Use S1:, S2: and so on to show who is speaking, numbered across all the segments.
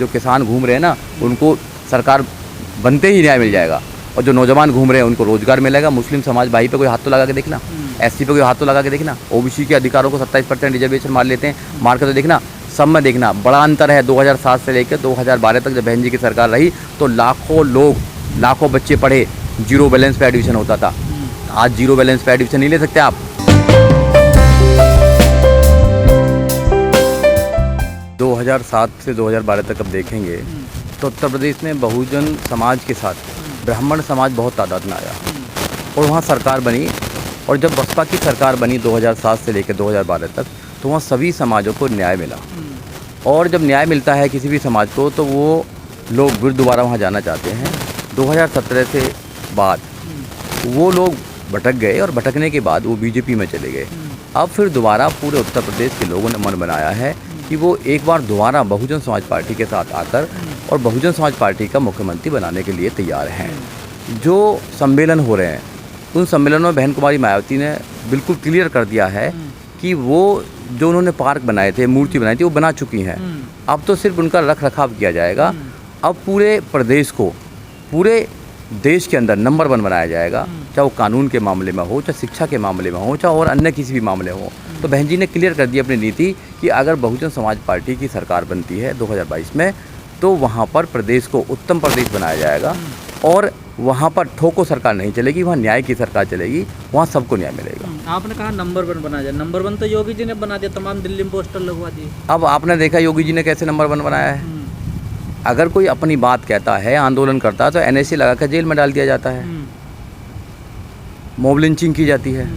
S1: जो किसान घूम रहे हैं ना, उनको सरकार बनते ही न्याय मिल जाएगा, और जो नौजवान घूम रहे हैं उनको रोजगार मिलेगा। मुस्लिम समाज भाई पे कोई हाथ तो लगा के देखना, एससी पे कोई हाथ तो लगा के देखना, ओबीसी के अधिकारों को 27% रिजर्वेशन मार लेते हैं, मार के तो देखना। सब में देखना बड़ा अंतर है। 2007 से लेकर 2012 तक जब बहन जी की सरकार रही तो लाखों बच्चे पढ़े, जीरो बैलेंस पे एडमिशन होता था। आज जीरो बैलेंस पे एडमिशन नहीं ले सकते आप। 2007 से 2012 तक अब देखेंगे तो उत्तर प्रदेश में बहुजन समाज के साथ ब्राह्मण समाज बहुत तादाद में आया और वहाँ सरकार बनी। और जब बसपा की सरकार बनी 2007 से लेकर 2012 तक तो वहाँ सभी समाजों को न्याय मिला। और जब न्याय मिलता है किसी भी समाज को तो वो लोग फिर दोबारा वहाँ जाना चाहते हैं। 2017 से बाद वो लोग भटक गए और भटकने के बाद वो बीजेपी में चले गए। अब फिर दोबारा पूरे उत्तर प्रदेश के लोगों ने मन बनाया है कि वो एक बार दोबारा बहुजन समाज पार्टी के साथ आकर और बहुजन समाज पार्टी का मुख्यमंत्री बनाने के लिए तैयार हैं। जो सम्मेलन हो रहे हैं उन सम्मेलनों में बहन कुमारी मायावती ने बिल्कुल क्लियर कर दिया है कि वो जो उन्होंने पार्क बनाए थे, मूर्ति बनाई थी, वो बना चुकी हैं। अब तो सिर्फ उनका रख रखाव किया जाएगा। अब पूरे प्रदेश को, पूरे देश के अंदर नंबर 1 बनाया जाएगा, चाहे वो कानून के मामले में हो, चाहे शिक्षा के मामले में हो, चाहे और अन्य किसी भी मामले हो। तो बहन जी ने क्लियर कर दी अपनी नीति कि अगर बहुजन समाज पार्टी की सरकार बनती है 2022 में तो वहाँ पर प्रदेश को उत्तम प्रदेश बनाया जाएगा और वहाँ पर ठोको सरकार नहीं चलेगी, वहाँ न्याय की सरकार चलेगी, वहाँ सबको न्याय मिलेगा।
S2: आपने कहा नंबर 1 बना जाए। नंबर 1 तो योगी जी ने बना दिया, तमाम दिल्ली में पोस्टर लगवा दिए।
S1: अब आपने देखा योगी जी ने कैसे नंबर 1 बनाया है। अगर कोई अपनी बात कहता है, आंदोलन करता है तो NSA लगा कर जेल में डाल दिया जाता है, मॉब लिंचिंग की जाती है।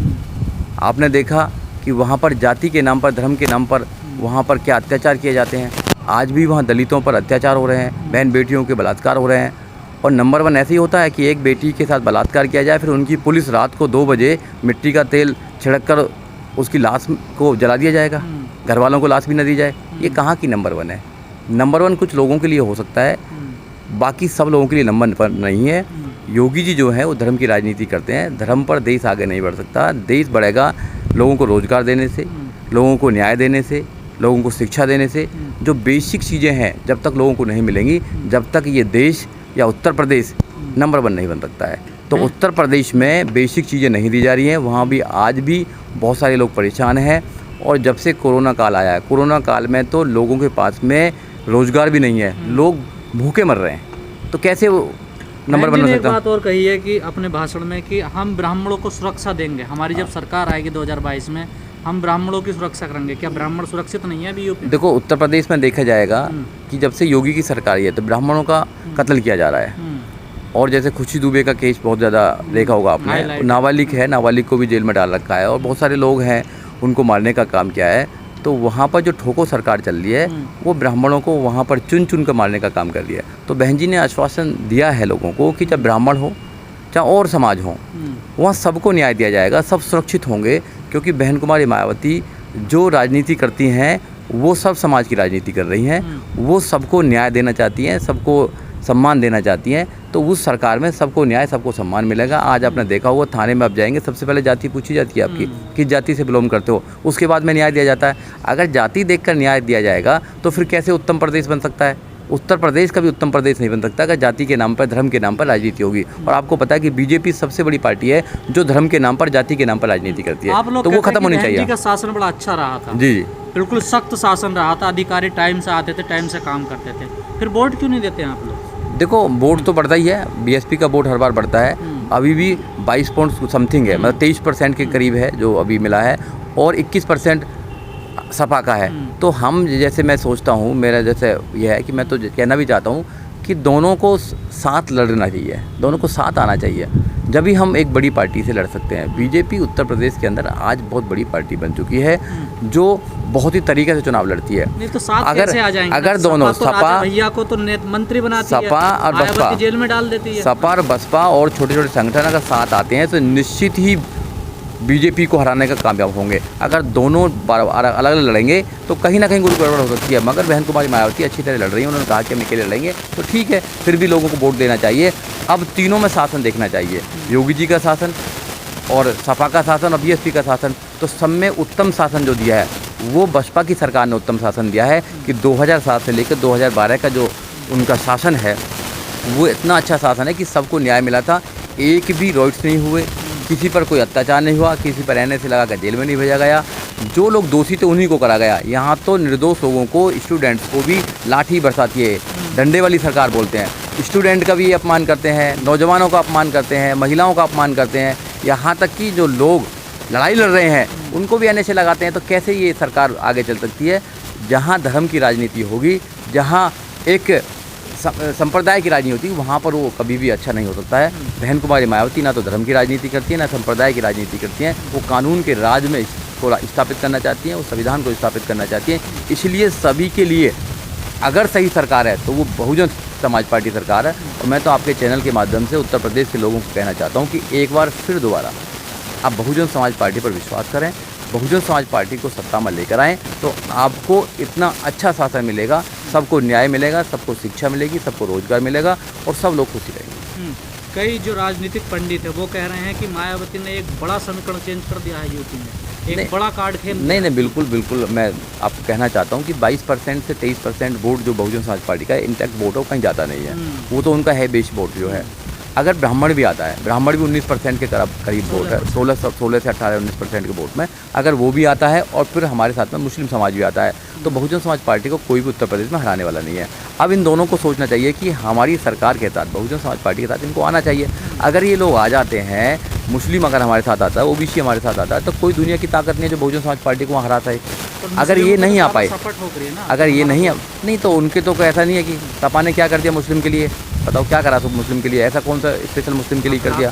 S1: आपने देखा कि वहाँ पर जाति के नाम पर, धर्म के नाम पर वहाँ पर क्या अत्याचार किए जाते हैं। आज भी वहाँ दलितों पर अत्याचार हो रहे हैं, बहन बेटियों के बलात्कार हो रहे हैं। और नंबर 1 ऐसे ही होता है कि एक बेटी के साथ बलात्कार किया जाए, फिर उनकी पुलिस रात को 2 बजे मिट्टी का तेल छिड़क कर उसकी लाश को जला दिया जाएगा, घर वालों को लाश भी न दी जाए। ये कहाँ की नंबर 1 है। नंबर 1 कुछ लोगों के लिए हो सकता है, बाकी सब लोगों के लिए नंबर 1 नहीं है। योगी जी जो है वो धर्म की राजनीति करते हैं। धर्म पर देश आगे नहीं बढ़ सकता। देश बढ़ेगा लोगों को रोज़गार देने से, लोगों को न्याय देने से, लोगों को शिक्षा देने से। जो बेसिक चीज़ें हैं जब तक लोगों को नहीं मिलेंगी, जब तक ये देश या उत्तर प्रदेश नंबर 1 नहीं बन सकता है। तो उत्तर प्रदेश में बेसिक चीज़ें नहीं दी जा रही हैं। वहाँ भी आज भी बहुत सारे लोग परेशान हैं। और जब से कोरोना काल आया है, कोरोना काल में तो लोगों के पास में रोज़गार भी नहीं है, लोग भूखे मर रहे हैं। तो कैसे वो नंबर 1 बन सकता है।
S2: एक बात और कही है कि अपने भाषण में कि हम ब्राह्मणों को सुरक्षा देंगे, हमारी जब सरकार आएगी 2022 में हम ब्राह्मणों की सुरक्षा करेंगे। क्या ब्राह्मण सुरक्षित नहीं है अभी यूपी?
S1: देखो उत्तर प्रदेश में देखा जाएगा कि जब से योगी की सरकार है तो ब्राह्मणों का कत्ल किया जा रहा है। और जैसे खुशी दुबे का केस बहुत ज़्यादा देखा होगा आपने, नाबालिग है, नाबालिग को भी जेल में डाल रखा है और बहुत सारे लोग हैं उनको मारने का काम किया है। तो वहाँ पर जो ठोको सरकार चल रही है वो ब्राह्मणों को वहाँ पर चुन चुन कर मारने का काम कर रही है। तो बहन जी ने आश्वासन दिया है लोगों को कि चाहे ब्राह्मण हो चाहे और समाज हो, वहाँ सबको न्याय दिया जाएगा, सब सुरक्षित होंगे। क्योंकि बहन कुमारी मायावती जो राजनीति करती हैं वो सब समाज की राजनीति कर रही हैं। वो सबको न्याय देना चाहती हैं, सबको सम्मान देना चाहती हैं। तो उस सरकार में सबको न्याय, सबको सम्मान मिलेगा। आज आपने देखा होगा थाने में आप जाएंगे, सबसे पहले जाति पूछी जाती है आपकी, किस जाति से बिलोंग करते हो, उसके बाद में न्याय दिया जाता है। अगर जाति देखकर न्याय दिया जाएगा तो फिर कैसे उत्तम प्रदेश बन सकता है। उत्तर प्रदेश का भी उत्तम प्रदेश नहीं बन सकता अगर जाति के नाम पर, धर्म के नाम पर राजनीति होगी। और आपको पता है कि बीजेपी सबसे बड़ी पार्टी है जो धर्म के नाम पर, जाति के नाम पर राजनीति करती है। तो वो खत्म होनी चाहिए।
S2: बहन जी का शासन बड़ा अच्छा रहा था।
S1: जी,
S2: बिल्कुल सख्त शासन रहा था। अधिकारी टाइम से आते थे, टाइम से काम करते थे। फिर वोट क्यों नहीं देते आप लोग?
S1: देखो वोट तो बढ़ता ही है, BSP का वोट हर बार बढ़ता है। अभी भी 22 पॉइंट समथिंग है, मतलब 23% के करीब है जो अभी मिला है, और 21% सपा का है। तो हम, जैसे मैं सोचता हूँ, मेरा जैसे यह है कि मैं तो कहना भी चाहता हूँ कि दोनों को साथ लड़ना चाहिए, दोनों को साथ आना चाहिए, जब भी हम एक बड़ी पार्टी से लड़ सकते हैं। बीजेपी उत्तर प्रदेश के अंदर आज बहुत बड़ी पार्टी बन चुकी है जो बहुत ही तरीके से चुनाव लड़ती है।
S2: नहीं तो साथ कैसे आ जाएंगे?
S1: अगर दोनों सपा
S2: भैया को तो मंत्री बनाती है,
S1: सपा और बसपा
S2: जेल में डाल देती है।
S1: सपा और बसपा और छोटे छोटे संगठन अगर साथ आते हैं तो निश्चित ही बीजेपी को हराने का कामयाब होंगे। अगर दोनों अलग अलग लड़ेंगे तो कहीं ना कहीं कुछ गड़बड़ हो सकती है। मगर बहन कुमारी मायावती अच्छी तरह लड़ रही है। उन्होंने कहा कि हम अकेले लड़ेंगे, तो ठीक है, फिर भी लोगों को वोट देना चाहिए। अब तीनों में शासन देखना चाहिए, योगी जी का शासन और सपा का शासन और BSP का शासन। तो सब में उत्तम शासन जो दिया है वो बसपा की सरकार ने उत्तम शासन दिया है कि 2007 से लेकर 2012 का जो उनका शासन है वो इतना अच्छा शासन है कि सबको न्याय मिला था। एक भी रॉइट्स नहीं हुए, किसी पर कोई अत्याचार नहीं हुआ, किसी पर एनए से लगा कर जेल में नहीं भेजा गया। जो लोग दोषी थे उन्हीं को करा गया। यहाँ तो निर्दोष लोगों को, स्टूडेंट्स को भी लाठी बरसाती है, डंडे वाली सरकार बोलते हैं। स्टूडेंट का भी अपमान करते हैं, नौजवानों का अपमान करते हैं, महिलाओं का अपमान करते हैं। यहाँ तक कि जो लोग लड़ाई लड़ रहे हैं उनको भी एनए से लगाते हैं। तो कैसे ये सरकार आगे चल सकती है? जहाँ धर्म की राजनीति होगी, जहाँ एक संप्रदाय की राजनीति होती है, वहाँ पर वो कभी भी अच्छा नहीं हो सकता है। बहन कुमारी मायावती ना तो धर्म की राजनीति करती है, ना संप्रदाय की राजनीति करती हैं। वो कानून के राज में को स्थापित करना चाहती हैं, वो संविधान को स्थापित करना चाहती हैं। इसलिए सभी के लिए अगर सही सरकार है तो वो बहुजन समाज पार्टी सरकार है। और मैं तो आपके चैनल के माध्यम से उत्तर प्रदेश के लोगों को कहना चाहता हूँ कि एक बार फिर दोबारा आप बहुजन समाज पार्टी पर विश्वास करें, बहुजन समाज पार्टी को सत्ता में लेकर आएँ, तो आपको इतना अच्छा शासन मिलेगा, सबको न्याय मिलेगा, सबको शिक्षा मिलेगी, सबको रोजगार मिलेगा और सब लोग खुशी रहेंगे।
S2: कई जो राजनीतिक पंडित है वो कह रहे हैं कि मायावती ने एक बड़ा समीकरण चेंज कर दिया है यूपी में, एक बड़ा कार्ड खेल।
S1: नहीं, बिल्कुल मैं आपको कहना चाहता हूँ कि 22% से 23% वोट जो बहुजन समाज पार्टी का इंटैक्ट वोट है वो कहीं जाता नहीं है। वो तो उनका है बेस वोट जो है। अगर ब्राह्मण भी आता है, ब्राह्मण भी 19% के करीब वोट है, 16 से 18-19% के वोट में, अगर वो भी आता है और फिर हमारे साथ में मुस्लिम समाज भी आता है, तो बहुजन समाज पार्टी को कोई भी उत्तर प्रदेश में हराने वाला नहीं है। अब इन दोनों को सोचना चाहिए कि हमारी सरकार के साथ, बहुजन समाज पार्टी के साथ इनको आना चाहिए। अगर ये लोग आ जाते हैं, मुस्लिम अगर हमारे साथ आता है, ओबीसी हमारे साथ आता है, तो कोई दुनिया की ताकत नहीं है जो बहुजन समाज पार्टी को वहाँ हराता है। अगर ये नहीं आ पाए, अगर ये नहीं तो उनके तो कोई ऐसा नहीं है कि सपा ने क्या कर दिया मुस्लिम के लिए, बताओ क्या करा सब मुस्लिम के लिए, ऐसा कौन सा स्पेशल मुस्लिम के लिए कर दिया?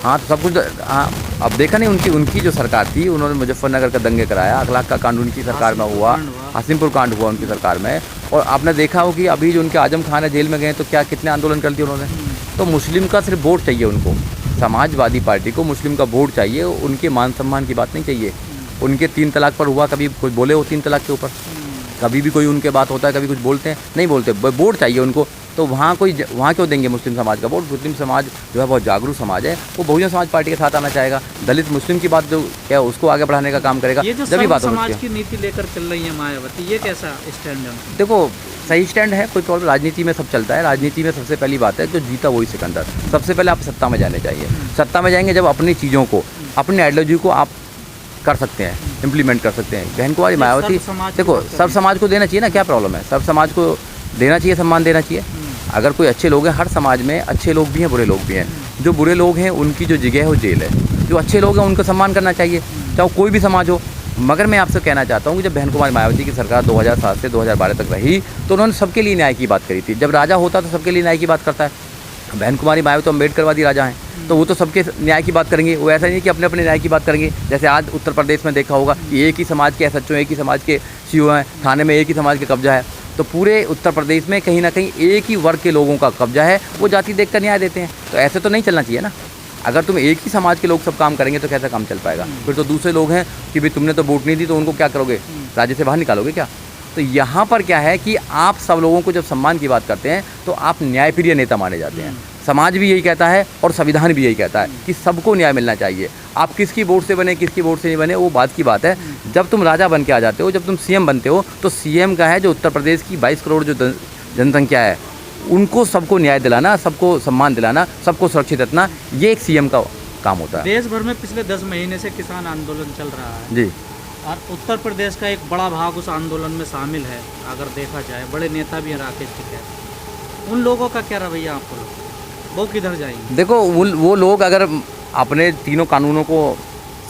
S1: हाँ तो सब कुछ, हाँ अब देखा नहीं, उनकी जो सरकार थी उन्होंने मुजफ्फरनगर का दंगे कराया, अखलाक का कांड उनकी सरकार में हुआ, हासिमपुर कांड हुआ उनकी सरकार में। और आपने देखा हो कि अभी जो उनके आजम खान है जेल में गए तो क्या कितने आंदोलन कर दिए उन्होंने। तो मुस्लिम का सिर्फ वोट चाहिए उनको, समाजवादी पार्टी को मुस्लिम का वोट चाहिए, उनके मान सम्मान की बात नहीं चाहिए। उनके 3 तलाक पर हुआ, कभी कोई बोले हो 3 तलाक के ऊपर? कभी भी कोई उनके बात होता है, कभी कुछ बोलते हैं? नहीं बोलते। वोट चाहिए उनको, तो वहाँ क्यों देंगे मुस्लिम समाज का वोट? मुस्लिम समाज जो है बहुत जागरूक समाज है, वो बहुजन समाज पार्टी के साथ आना चाहेगा। दलित मुस्लिम की बात जो क्या है उसको आगे बढ़ाने का काम करेगा।
S2: ये जो
S1: जब बात
S2: समाज की नीति लेकर चल रही है मायावती, ये कैसा स्टैंड है?
S1: देखो सही स्टैंड है, कोई प्रॉब्लम, राजनीति में सब चलता है। राजनीति में सबसे पहली बात है जो जीता वही सिकंदर। सबसे पहले आप सत्ता में जाने चाहिए। सत्ता में जाएंगे जब अपनी चीज़ों को, अपनी आइडियोलॉजी को आप कर सकते हैं, इम्प्लीमेंट कर सकते हैं। बहन कुमारी मायावती, देखो सब समाज को देना चाहिए ना, क्या प्रॉब्लम है? सब समाज को देना चाहिए, सम्मान देना चाहिए। अगर कोई अच्छे लोग हैं, हर समाज में अच्छे लोग भी हैं, बुरे लोग भी हैं। जो बुरे लोग हैं उनकी जो जगह है वो जेल है, जो अच्छे लोग हैं उनको सम्मान करना चाहिए, चाहे कोई भी समाज हो। मगर मैं आपसे कहना चाहता हूँ कि जब बहन कुमारी मायावती की सरकार 2007 से 2012 तक रही तो उन्होंने सबके लिए न्याय की बात करी थी। जब राजा होता तो सबके लिए न्याय की बात करता है। बहन कुमारी मायावती तो अम्बेडकरवादी राजा हैं, तो वो तो सबके न्याय की बात करेंगे। वो ऐसा नहीं कि अपने अपने न्याय की बात करेंगे। जैसे आज उत्तर प्रदेश में देखा होगा कि एक ही समाज के एसएचओ, एक ही समाज के सीओ हैं, थाने में एक ही समाज के कब्जा है। तो पूरे उत्तर प्रदेश में कहीं ना कहीं एक ही वर्ग के लोगों का कब्जा है, वो जाति देखकर न्याय देते हैं। तो ऐसे तो नहीं चलना चाहिए ना। अगर तुम एक ही समाज के लोग सब काम करेंगे तो कैसा काम चल पाएगा? फिर तो दूसरे लोग हैं कि भाई तुमने तो वोट नहीं दी तो उनको क्या करोगे, राज्य से बाहर निकालोगे क्या? तो यहाँ पर क्या है कि आप सब लोगों को जब सम्मान की बात करते हैं तो आप न्यायप्रिय नेता माने जाते हैं। समाज भी यही कहता है और संविधान भी यही कहता है कि सबको न्याय मिलना चाहिए। आप किसकी वोट से बने, किसकी वोट से नहीं बने, वो बात की बात है। जब तुम राजा बन के आ जाते हो, जब तुम सीएम बनते हो, तो सीएम का है जो उत्तर प्रदेश की 22 करोड़ जो जनसंख्या है, उनको सबको न्याय दिलाना, सबको सम्मान दिलाना, सबको सुरक्षित रखना, ये एक सीएम का काम होता है।
S2: देश भर में पिछले 10 महीने से किसान आंदोलन चल रहा है
S1: जी,
S2: और उत्तर प्रदेश का एक बड़ा भाग उस आंदोलन में शामिल है। अगर देखा जाए बड़े नेता भी हैं, राकेश टिकैत, उन लोगों का क्या रवैया आपको, वो किधर जाएंगे?
S1: देखो वो लोग अगर अपने तीनों कानूनों को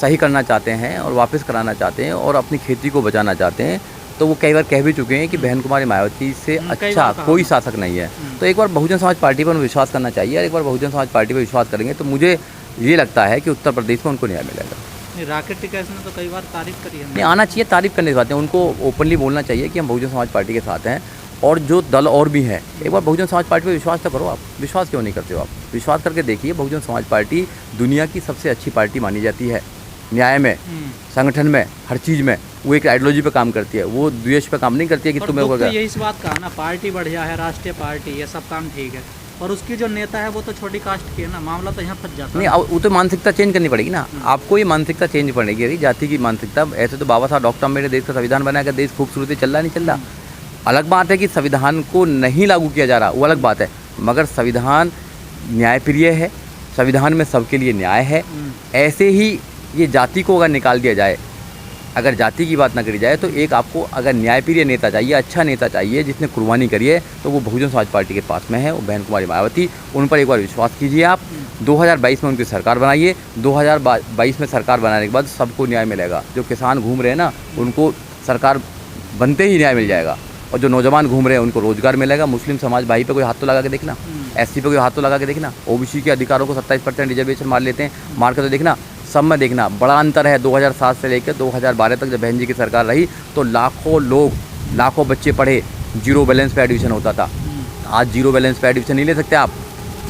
S1: सही करना चाहते हैं और वापस कराना चाहते हैं और अपनी खेती को बचाना चाहते हैं, तो वो कई बार कह भी चुके हैं कि बहन कुमारी मायावती से अच्छा कोई शासक नहीं है। तो एक बार बहुजन समाज पार्टी पर विश्वास करना चाहिए, और एक बार बहुजन समाज पार्टी पर विश्वास करेंगे तो मुझे ये लगता है कि उत्तर प्रदेश में उनको न्याय मिलेगा।
S2: राकेश टिकैत ने तो कई बार तारीफ करी है।
S1: नहीं, आना चाहिए, तारीफ करने की बात है, उनको ओपनली बोलना चाहिए कि हम बहुजन समाज पार्टी के साथ हैं। और जो दल और भी हैं, एक बार बहुजन समाज पार्टी पर विश्वास तो करो। आप विश्वास क्यों नहीं करते हो? आप विश्वास करके देखिए। बहुजन समाज पार्टी दुनिया की सबसे अच्छी पार्टी मानी जाती है, न्याय में, संगठन में, हर चीज़ में। वो एक आइडियोलॉजी पे काम करती है, वो द्वेष पे काम नहीं करती है कि तुम्हें
S2: यही इस बात का ना, पार्टी बढ़िया है, राष्ट्रीय पार्टी, ये सब काम ठीक है, और उसकी जो नेता है वो तो छोटी कास्ट की है ना, मामला तो यहाँ फंस जाता
S1: नहीं,
S2: है।
S1: अब वो तो मानसिकता चेंज करनी पड़ेगी ना, आपको ये मानसिकता चेंज पड़ेगी, अरे जाति की मानसिकता। ऐसे तो बाबा साहब डॉक्टर अम्बेडकर देश का संविधान बनाया, देश खूबसूरती चल रहा नहीं चल रहा। अलग बात है कि संविधान को नहीं लागू किया जा रहा, वो अलग बात है, मगर संविधान न्यायप्रिय है, संविधान में सबके लिए न्याय है। ऐसे ही ये जाति को अगर निकाल दिया जाए, अगर जाति की बात ना करी जाए, तो एक आपको अगर न्यायप्रिय नेता चाहिए, अच्छा नेता चाहिए जिसने कुर्बानी करी है, तो वो बहुजन समाज पार्टी के पास में है, वो बहन कुमारी मायावती। उन पर एक बार विश्वास कीजिए आप, 2022 में उनकी सरकार बनाइए, 2022 में सरकार बनाने के बाद सबको न्याय मिलेगा। जो किसान घूम रहे हैं ना, उनको सरकार बनते ही न्याय मिल जाएगा, और जो नौजवान घूम रहे हैं उनको रोजगार मिलेगा। मुस्लिम समाज भाई पे कोई हाथ तो लगा के देखना, एससी पे कोई हाथ तो लगा के देखना, ओबीसी के अधिकारों को 27% रिजर्वेशन मार लेते हैं, मार के तो देखना, सब में देखना बड़ा अंतर है। 2007 से लेकर 2012 तक जब बहन जी की सरकार रही, तो लाखों लोग, लाखों बच्चे पढ़े, जीरो बैलेंस पे एडमिशन होता था। आज जीरो बैलेंस पे एडमिशन नहीं ले सकते आप,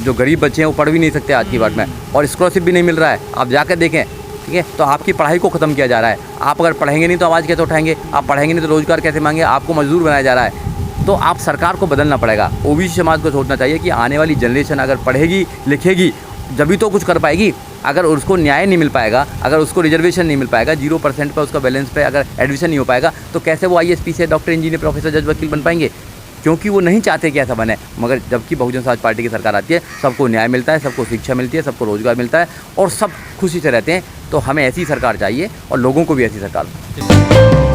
S1: जो गरीब बच्चे हैं वो पढ़ भी नहीं सकते आज की बात में, और स्कॉलरशिप भी नहीं मिल रहा है, आप जाकर देखें, ठीक है। तो आपकी पढ़ाई को ख़त्म किया जा रहा है। आप अगर पढ़ेंगे नहीं तो आवाज़ कैसे उठाएंगे, आप पढ़ेंगे नहीं तो रोज़गार कैसे मांगे, आपको मजदूर बनाया जा रहा है। तो आप सरकार को बदलना पड़ेगा। ओबीसी समाज को सोचना चाहिए कि आने वाली जनरेशन अगर पढ़ेगी लिखेगी जभी तो कुछ कर पाएगी। अगर उसको न्याय नहीं मिल पाएगा, अगर उसको रिजर्वेशन नहीं मिल पाएगा, 0% पर उसका बैलेंस पे अगर एडमिशन नहीं हो पाएगा, तो कैसे वो IAS PCS doctor engineer professor जज वकील बन पाएंगे? क्योंकि वो नहीं चाहते कि ऐसा बने। मगर जबकि बहुजन समाज पार्टी की सरकार आती है, सबको न्याय मिलता है, सबको शिक्षा मिलती है, सबको रोजगार मिलता है, और सब खुशी से रहते हैं। तो हमें ऐसी सरकार चाहिए, और लोगों को भी ऐसी सरकार।